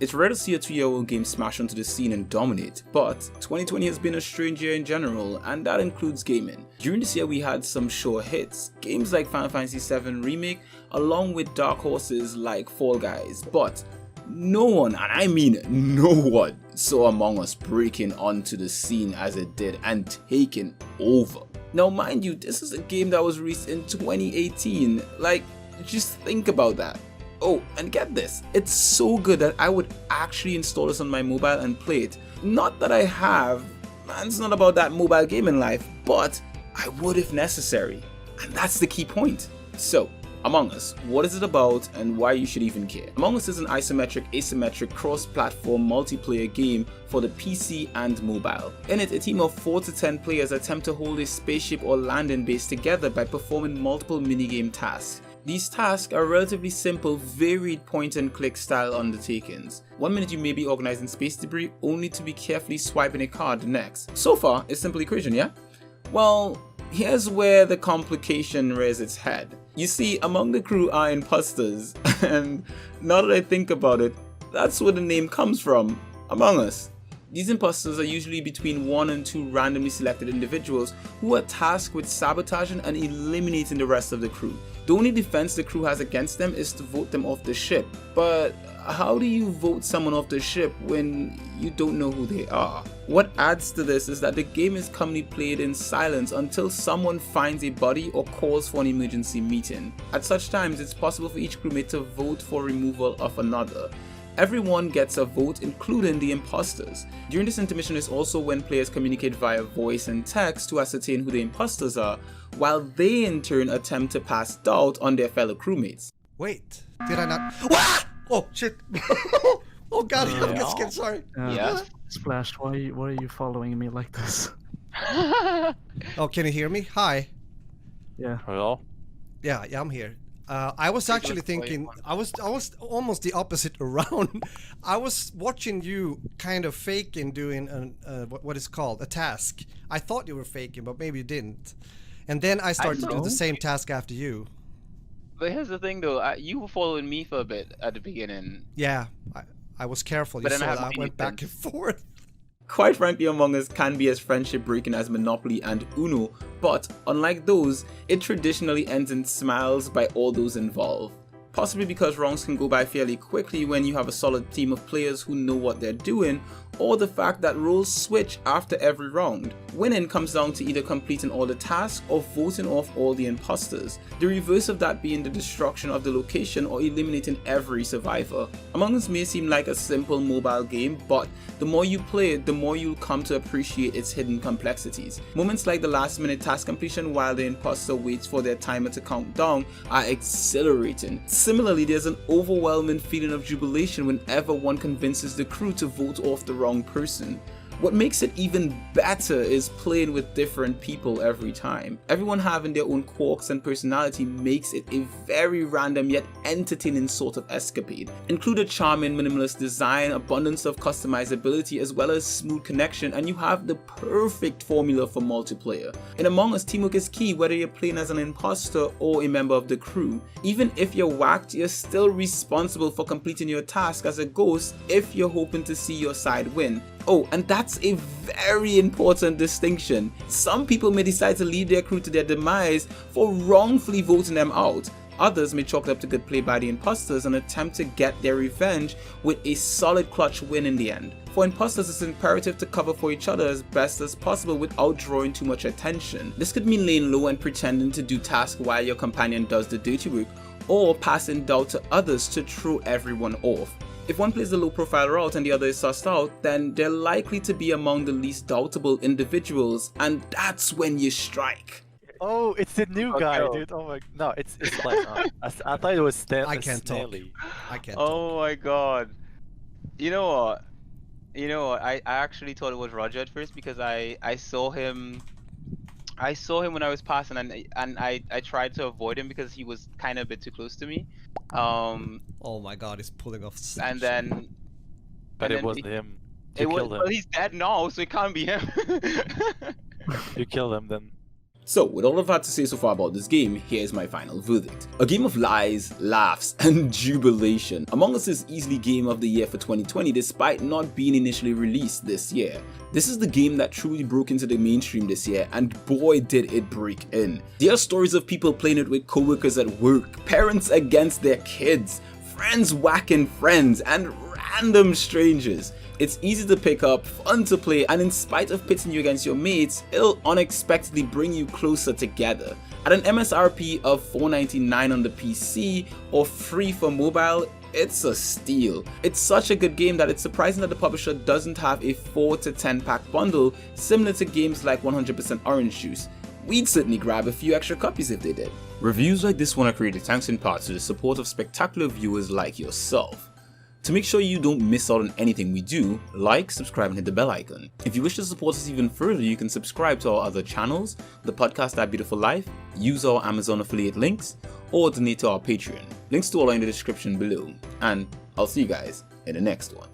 It's rare to see a 2-year-old game smash onto the scene and dominate, but 2020 has been a strange year in general, and that includes gaming. During this year we had some sure hits, games like Final Fantasy VII Remake, along with dark horses like Fall Guys, but no one, and I mean no one, saw Among Us breaking onto the scene as it did and taking over. Now mind you, this is a game that was released in 2018, like, just think about that. Oh, and get this, it's so good that I would actually install this on my mobile and play it. Not that I have, man, it's not about that mobile gaming life, but I would if necessary. And that's the key point. So, Among Us, what is it about and why you should even care? Among Us is an isometric, asymmetric, cross-platform multiplayer game for the PC and mobile. In it, a team of 4 to 10 players attempt to hold a spaceship or landing base together by performing multiple minigame tasks. These tasks are relatively simple, varied point-and-click style undertakings. One minute you may be organizing space debris, only to be carefully swiping a card the next. So far, it's simple equation, yeah? Well, here's where the complication rears its head. You see, among the crew are imposters, and now that I think about it, that's where the name comes from, Among Us. These imposters are usually between 1 and 2 randomly selected individuals who are tasked with sabotaging and eliminating the rest of the crew. The only defense the crew has against them is to vote them off the ship. But how do you vote someone off the ship when you don't know who they are? What adds to this is that the game is commonly played in silence until someone finds a body or calls for an emergency meeting. At such times, it's possible for each crewmate to vote for removal of another. Everyone gets a vote, including the imposters. During this intermission is also when players communicate via voice and text to ascertain who the imposters are, while they in turn attempt to pass doubt on their fellow crewmates. Wait, did I not? Oh shit! Oh god, I got scared. Sorry. Yeah. Splash, why are you following me like this? Oh, can you hear me? Hi. Yeah. Hello? Yeah, I'm here. I was actually thinking, I was almost the opposite around. I was watching you kind of faking doing what is called a task. I thought you were faking, but maybe you didn't. And then I started to do the same task after you. But here's the thing, though. You were following me for a bit at the beginning. Yeah, I was careful. You But then saw that I went back and forth. Quite frankly, Among Us can be as friendship-breaking as Monopoly and Uno, but unlike those, it traditionally ends in smiles by all those involved. Possibly because rounds can go by fairly quickly when you have a solid team of players who know what they're doing, or the fact that roles switch after every round. Winning comes down to either completing all the tasks or voting off all the imposters, the reverse of that being the destruction of the location or eliminating every survivor. Among Us may seem like a simple mobile game, but the more you play it, the more you'll come to appreciate its hidden complexities. Moments like the last minute task completion while the imposter waits for their timer to count down are exhilarating. Similarly, there's an overwhelming feeling of jubilation whenever one convinces the crew to vote off the wrong person. What makes it even better is playing with different people every time. Everyone having their own quirks and personality makes it a very random yet entertaining sort of escapade. Include a charming minimalist design, abundance of customizability, as well as smooth connection, and you have the perfect formula for multiplayer. In Among Us, teamwork is key whether you're playing as an imposter or a member of the crew. Even if you're whacked, you're still responsible for completing your task as a ghost if you're hoping to see your side win. Oh, and that's a very important distinction. Some people may decide to lead their crew to their demise for wrongfully voting them out. Others may chalk it up to good play by the imposters and attempt to get their revenge with a solid clutch win in the end. For imposters, it's imperative to cover for each other as best as possible without drawing too much attention. This could mean laying low and pretending to do tasks while your companion does the dirty work, or passing doubt to others to throw everyone off. If one plays the low profile route and the other is sussed out, then they're likely to be among the least doubtable individuals, and that's when you strike. Oh, it's the new guy, dude. Oh my, no, it's like I thought it was I can't talk. I can't. Oh my god. You know what? I actually thought it was Roger at first because I saw him when I was passing and I tried to avoid him because he was kind of a bit too close to me. Oh my god, he's pulling off. And then. But it wasn't him. You killed him. Well, he's dead now, so it can't be him. You killed him then. So with all I've had to say so far about this game, here's my final verdict. A game of lies, laughs, and jubilation. Among Us is easily Game of the Year for 2020 despite not being initially released this year. This is the game that truly broke into the mainstream this year, and boy did it break in. There are stories of people playing it with co-workers at work, parents against their kids, friends whacking friends, and random strangers. It's easy to pick up, fun to play, and in spite of pitting you against your mates, it'll unexpectedly bring you closer together. At an MSRP of $4.99 on the PC or free for mobile, it's a steal. It's such a good game that it's surprising that the publisher doesn't have a 4 to 10 pack bundle similar to games like 100% Orange Juice. We'd certainly grab a few extra copies if they did. Reviews like this one are created thanks in part to the support of spectacular viewers like yourself. To make sure you don't miss out on anything we do, like, subscribe, and hit the bell icon. If you wish to support us even further, you can subscribe to our other channels, the podcast That Beautiful Life, use our Amazon affiliate links, or donate to our Patreon. Links to all are in the description below, and I'll see you guys in the next one.